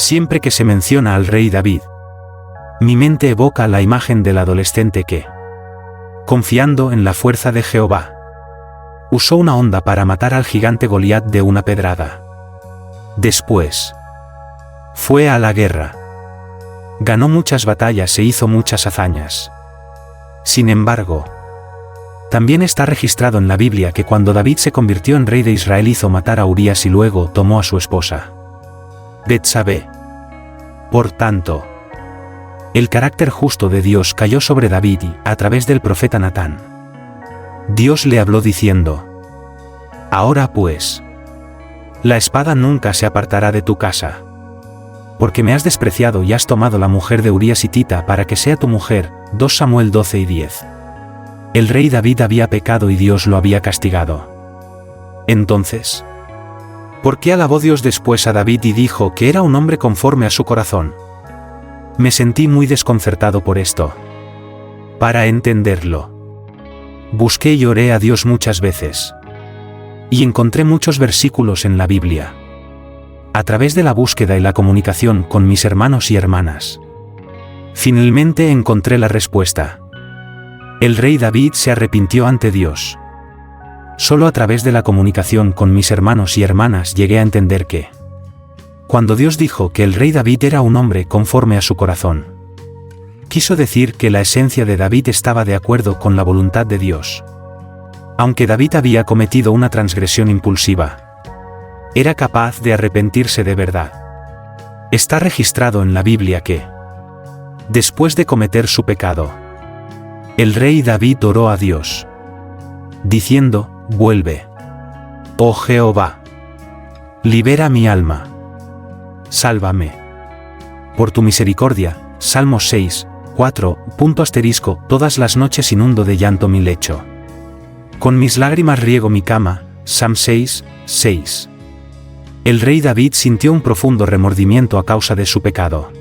Siempre que se menciona al rey David, mi mente evoca la imagen del adolescente que, confiando en la fuerza de Jehová, usó una honda para matar al gigante Goliat de una pedrada. Después, fue a la guerra. Ganó muchas batallas e hizo muchas hazañas. Sin embargo, también está registrado en la Biblia que cuando David se convirtió en rey de Israel hizo matar a Urías y luego tomó a su esposa, Betsabé. Por tanto, el carácter justo de Dios cayó sobre David y, a través del profeta Natán, Dios le habló diciendo: Ahora pues, la espada nunca se apartará de tu casa, porque me has despreciado y has tomado la mujer de Urías hitita para que sea tu mujer. 2 Samuel 12 y 10. El rey David había pecado y Dios lo había castigado. Entonces, ¿por qué alabó Dios después a David y dijo que era un hombre conforme a su corazón? Me sentí muy desconcertado por esto. Para entenderlo, busqué y oré a Dios muchas veces. Y encontré muchos versículos en la Biblia. A través de la búsqueda y la comunicación con mis hermanos y hermanas, finalmente encontré la respuesta. El rey David se arrepintió ante Dios. Solo a través de la comunicación con mis hermanos y hermanas llegué a entender que, cuando Dios dijo que el rey David era un hombre conforme a su corazón, quiso decir que la esencia de David estaba de acuerdo con la voluntad de Dios. Aunque David había cometido una transgresión impulsiva, era capaz de arrepentirse de verdad. Está registrado en la Biblia que, después de cometer su pecado, el rey David oró a Dios, diciendo: Vuelve, oh Jehová, libera mi alma, sálvame, por tu misericordia. Salmos 6, 4, Todas las noches inundo de llanto mi lecho. Con mis lágrimas riego mi cama. Sam 6, 6. El rey David sintió un profundo remordimiento a causa de su pecado.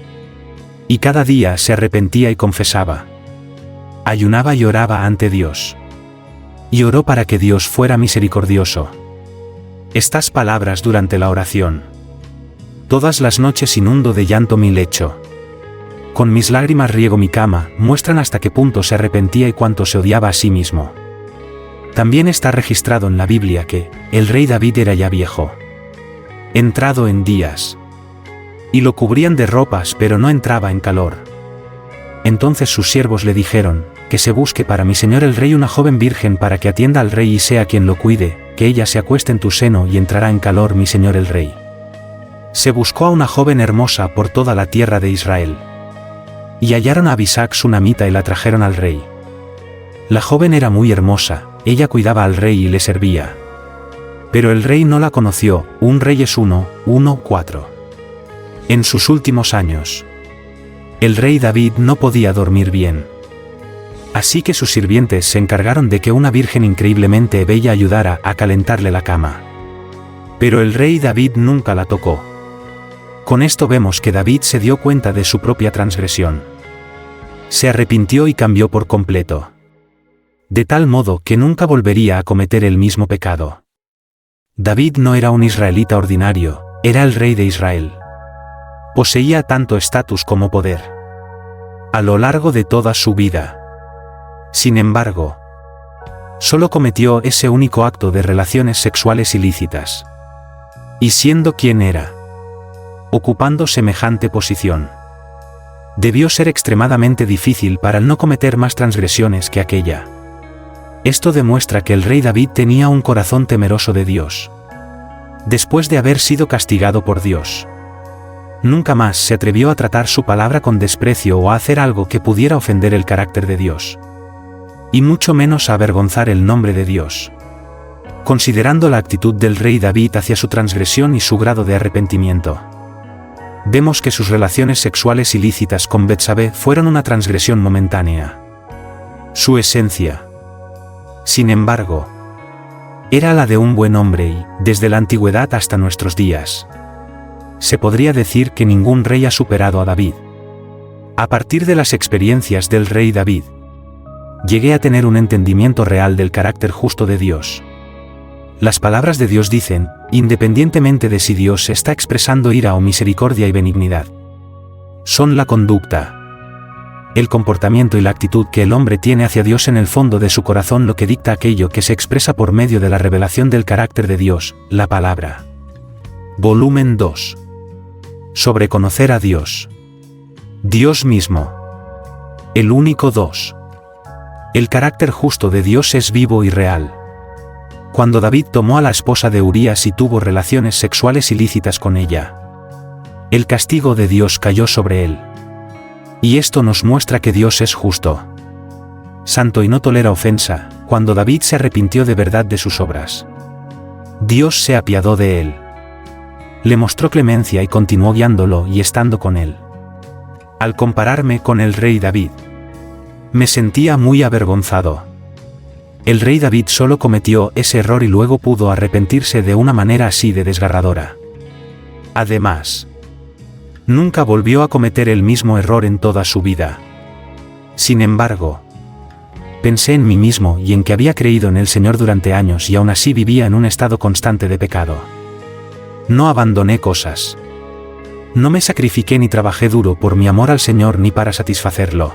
Y cada día se arrepentía y confesaba. Ayunaba y oraba ante Dios. Y oró para que Dios fuera misericordioso. Estas palabras durante la oración: Todas las noches inundo de llanto mi lecho. Con mis lágrimas riego mi cama, muestran hasta qué punto se arrepentía y cuánto se odiaba a sí mismo. También está registrado en la Biblia que, el rey David era ya viejo, entrado en días, y lo cubrían de ropas pero no entraba en calor. Entonces sus siervos le dijeron: que se busque para mi señor el rey una joven virgen para que atienda al rey y sea quien lo cuide, que ella se acueste en tu seno y entrará en calor mi señor el rey. Se buscó a una joven hermosa por toda la tierra de Israel. Y hallaron a Abisac sunamita y la trajeron al rey. La joven era muy hermosa, ella cuidaba al rey y le servía. Pero el rey no la conoció. 1 Reyes 1:4. En sus últimos años, el rey David no podía dormir bien. Así que sus sirvientes se encargaron de que una virgen increíblemente bella ayudara a calentarle la cama. Pero el rey David nunca la tocó. Con esto vemos que David se dio cuenta de su propia transgresión. Se arrepintió y cambió por completo. De tal modo que nunca volvería a cometer el mismo pecado. David no era un israelita ordinario, era el rey de Israel. Poseía tanto estatus como poder a lo largo de toda su vida. Sin embargo, solo cometió ese único acto de relaciones sexuales ilícitas. Y siendo quien era, ocupando semejante posición, debió ser extremadamente difícil para él no cometer más transgresiones que aquella. Esto demuestra que el rey David tenía un corazón temeroso de Dios. Después de haber sido castigado por Dios, nunca más se atrevió a tratar su palabra con desprecio o a hacer algo que pudiera ofender el carácter de Dios. Y mucho menos a avergonzar el nombre de Dios. Considerando la actitud del rey David hacia su transgresión y su grado de arrepentimiento, vemos que sus relaciones sexuales ilícitas con Betsabé fueron una transgresión momentánea. Su esencia, sin embargo, era la de un buen hombre y, desde la antigüedad hasta nuestros días, se podría decir que ningún rey ha superado a David. A partir de las experiencias del rey David, llegué a tener un entendimiento real del carácter justo de Dios. Las palabras de Dios dicen: independientemente de si Dios está expresando ira o misericordia y benignidad. Son la conducta, el comportamiento y la actitud que el hombre tiene hacia Dios en el fondo de su corazón lo que dicta aquello que se expresa por medio de la revelación del carácter de Dios, la palabra. Volumen 2. Sobre conocer a Dios. Dios mismo. El único 2. El carácter justo de Dios es vivo y real. Cuando David tomó a la esposa de Urías y tuvo relaciones sexuales ilícitas con ella, el castigo de Dios cayó sobre él. Y esto nos muestra que Dios es justo, santo y no tolera ofensa. Cuando David se arrepintió de verdad de sus obras, Dios se apiadó de él. Le mostró clemencia y continuó guiándolo y estando con él. Al compararme con el rey David, me sentía muy avergonzado. El rey David solo cometió ese error y luego pudo arrepentirse de una manera así de desgarradora. Además, nunca volvió a cometer el mismo error en toda su vida. Sin embargo, pensé en mí mismo y en que había creído en el Señor durante años y aún así vivía en un estado constante de pecado. No abandoné cosas. No me sacrifiqué ni trabajé duro por mi amor al Señor ni para satisfacerlo,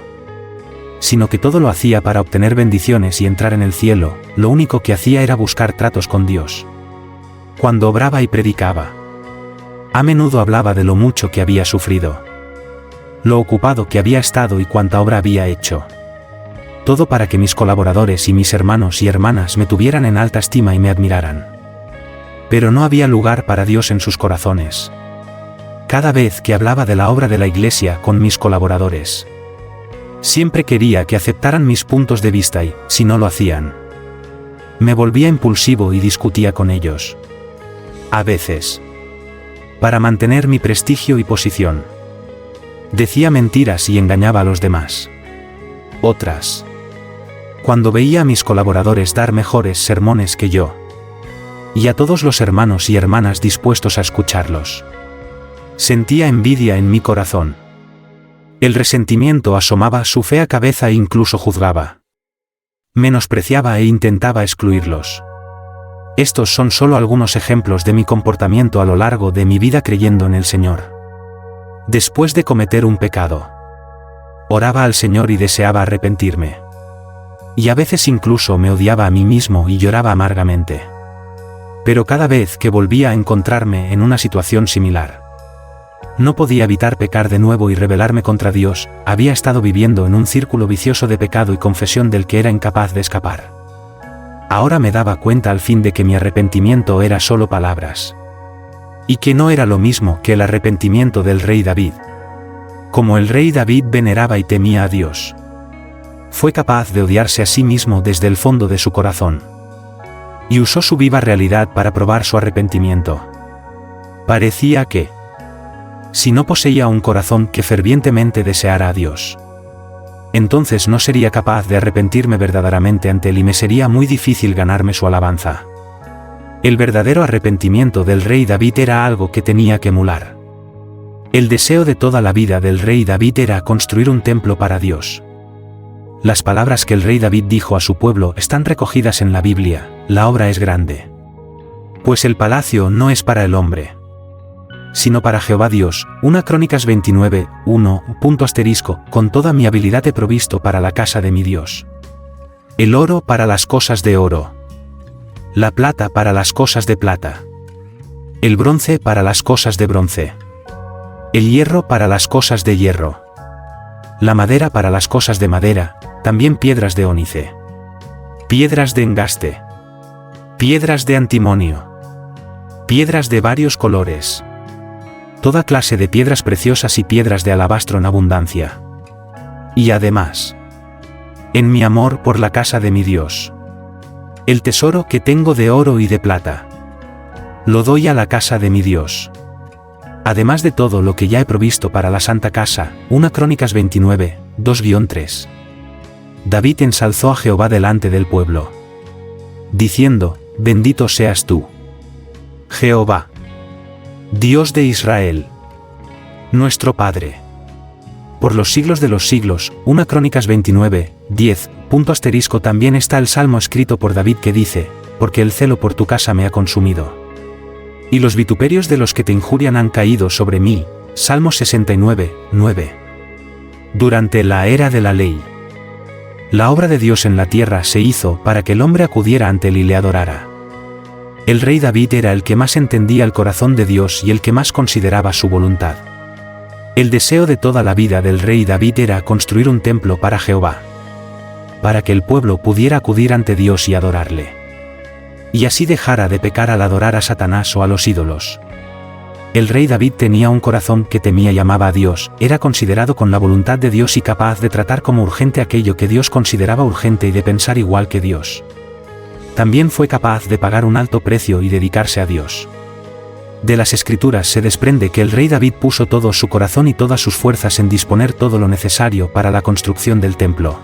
sino que todo lo hacía para obtener bendiciones y entrar en el cielo. Lo único que hacía era buscar tratos con Dios. Cuando obraba y predicaba, a menudo hablaba de lo mucho que había sufrido, lo ocupado que había estado y cuánta obra había hecho. Todo para que mis colaboradores y mis hermanos y hermanas me tuvieran en alta estima y me admiraran. Pero no había lugar para Dios en sus corazones. Cada vez que hablaba de la obra de la iglesia con mis colaboradores, siempre quería que aceptaran mis puntos de vista y, si no lo hacían, me volvía impulsivo y discutía con ellos. A veces, para mantener mi prestigio y posición, decía mentiras y engañaba a los demás. Otras, cuando veía a mis colaboradores dar mejores sermones que yo, y a todos los hermanos y hermanas dispuestos a escucharlos, sentía envidia en mi corazón. El resentimiento asomaba su fea cabeza e incluso juzgaba, menospreciaba e intentaba excluirlos. Estos son solo algunos ejemplos de mi comportamiento a lo largo de mi vida creyendo en el Señor. Después de cometer un pecado, oraba al Señor y deseaba arrepentirme. Y a veces incluso me odiaba a mí mismo y lloraba amargamente. Pero cada vez que volvía a encontrarme en una situación similar, no podía evitar pecar de nuevo y rebelarme contra Dios. Había estado viviendo en un círculo vicioso de pecado y confesión del que era incapaz de escapar. Ahora me daba cuenta al fin de que mi arrepentimiento era solo palabras, y que no era lo mismo que el arrepentimiento del rey David. Como el rey David veneraba y temía a Dios, fue capaz de odiarse a sí mismo desde el fondo de su corazón, y usó su viva realidad para probar su arrepentimiento. Parecía que, si no poseía un corazón que fervientemente deseara a Dios, entonces no sería capaz de arrepentirme verdaderamente ante él y me sería muy difícil ganarme su alabanza. El verdadero arrepentimiento del rey David era algo que tenía que emular. El deseo de toda la vida del rey David era construir un templo para Dios. Las palabras que el rey David dijo a su pueblo están recogidas en la Biblia: la obra es grande, pues el palacio no es para el hombre, sino para Jehová Dios. 1 Crónicas 29, 1, con toda mi habilidad he provisto para la casa de mi Dios. El oro para las cosas de oro, la plata para las cosas de plata, el bronce para las cosas de bronce, el hierro para las cosas de hierro, la madera para las cosas de madera, también piedras de ónice, piedras de engaste, piedras de antimonio, piedras de varios colores, toda clase de piedras preciosas y piedras de alabastro en abundancia. Y además, en mi amor por la casa de mi Dios, el tesoro que tengo de oro y de plata, lo doy a la casa de mi Dios. Además de todo lo que ya he provisto para la santa casa. 1 Crónicas 29, 2-3. David ensalzó a Jehová delante del pueblo, diciendo: bendito seas tú, Jehová, Dios de Israel, nuestro Padre, por los siglos de los siglos. 1 Crónicas 29, 10. También está el salmo escrito por David que dice: porque el celo por tu casa me ha consumido. Y los vituperios de los que te injurian han caído sobre mí. Salmo 69, 9. Durante la era de la ley, la obra de Dios en la tierra se hizo para que el hombre acudiera ante él y le adorara. El rey David era el que más entendía el corazón de Dios y el que más consideraba su voluntad. El deseo de toda la vida del rey David era construir un templo para Jehová, para que el pueblo pudiera acudir ante Dios y adorarle, y así dejara de pecar al adorar a Satanás o a los ídolos. El rey David tenía un corazón que temía y amaba a Dios, era considerado con la voluntad de Dios y capaz de tratar como urgente aquello que Dios consideraba urgente y de pensar igual que Dios. También fue capaz de pagar un alto precio y dedicarse a Dios. De las Escrituras se desprende que el rey David puso todo su corazón y todas sus fuerzas en disponer todo lo necesario para la construcción del templo,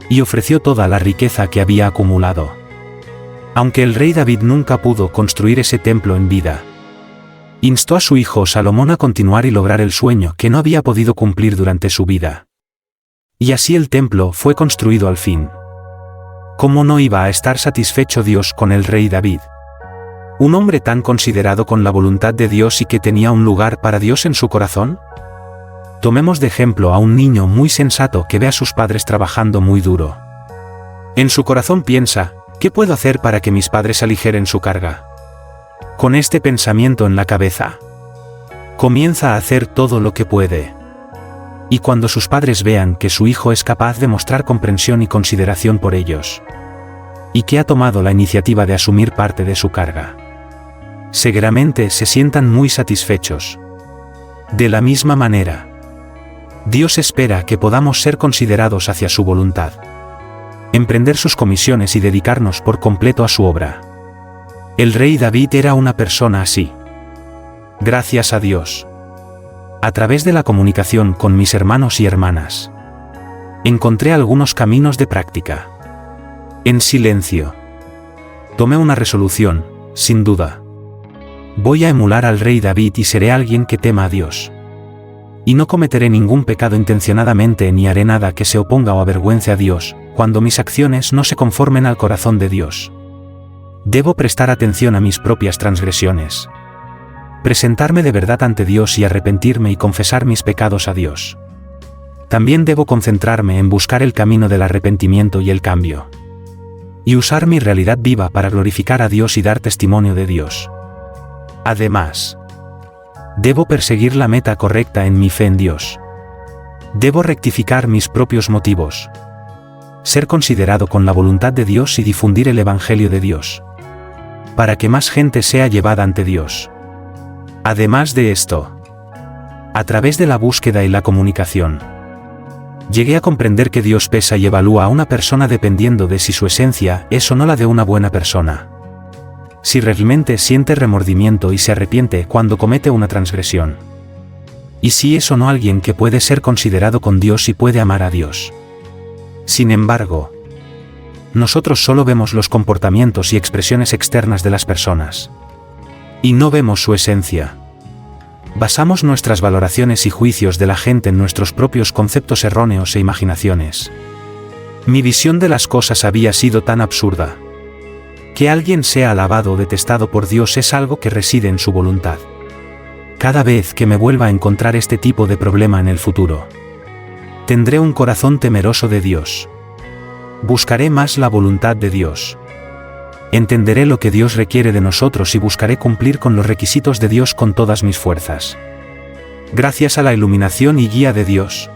y ofreció toda la riqueza que había acumulado. Aunque el rey David nunca pudo construir ese templo en vida, instó a su hijo Salomón a continuar y lograr el sueño que no había podido cumplir durante su vida. Y así el templo fue construido al fin. ¿Cómo no iba a estar satisfecho Dios con el rey David? ¿Un hombre tan considerado con la voluntad de Dios y que tenía un lugar para Dios en su corazón? Tomemos de ejemplo a un niño muy sensato que ve a sus padres trabajando muy duro. En su corazón piensa, ¿qué puedo hacer para que mis padres aligeren su carga? Con este pensamiento en la cabeza, comienza a hacer todo lo que puede. Y cuando sus padres vean que su hijo es capaz de mostrar comprensión y consideración por ellos, y que ha tomado la iniciativa de asumir parte de su carga, seguramente se sientan muy satisfechos. De la misma manera, Dios espera que podamos ser considerados hacia su voluntad, emprender sus comisiones y dedicarnos por completo a su obra. El rey David era una persona así. Gracias a Dios, a través de la comunicación con mis hermanos y hermanas, encontré algunos caminos de práctica. En silencio, tomé una resolución, sin duda. Voy a emular al rey David y seré alguien que tema a Dios. Y no cometeré ningún pecado intencionadamente ni haré nada que se oponga o avergüence a Dios, cuando mis acciones no se conformen al corazón de Dios. Debo prestar atención a mis propias transgresiones, presentarme de verdad ante Dios y arrepentirme y confesar mis pecados a Dios. También debo concentrarme en buscar el camino del arrepentimiento y el cambio, y usar mi realidad viva para glorificar a Dios y dar testimonio de Dios. Además, debo perseguir la meta correcta en mi fe en Dios. Debo rectificar mis propios motivos, ser considerado con la voluntad de Dios y difundir el Evangelio de Dios, para que más gente sea llevada ante Dios. Además de esto, a través de la búsqueda y la comunicación, llegué a comprender que Dios pesa y evalúa a una persona dependiendo de si su esencia es o no la de una buena persona. Si realmente siente remordimiento y se arrepiente cuando comete una transgresión. Y si es o no alguien que puede ser considerado con Dios y puede amar a Dios. Sin embargo, nosotros solo vemos los comportamientos y expresiones externas de las personas, y no vemos su esencia. Basamos nuestras valoraciones y juicios de la gente en nuestros propios conceptos erróneos e imaginaciones. Mi visión de las cosas había sido tan absurda. Que alguien sea alabado o detestado por Dios es algo que reside en su voluntad. Cada vez que me vuelva a encontrar este tipo de problema en el futuro, tendré un corazón temeroso de Dios. Buscaré más la voluntad de Dios. Entenderé lo que Dios requiere de nosotros y buscaré cumplir con los requisitos de Dios con todas mis fuerzas. Gracias a la iluminación y guía de Dios,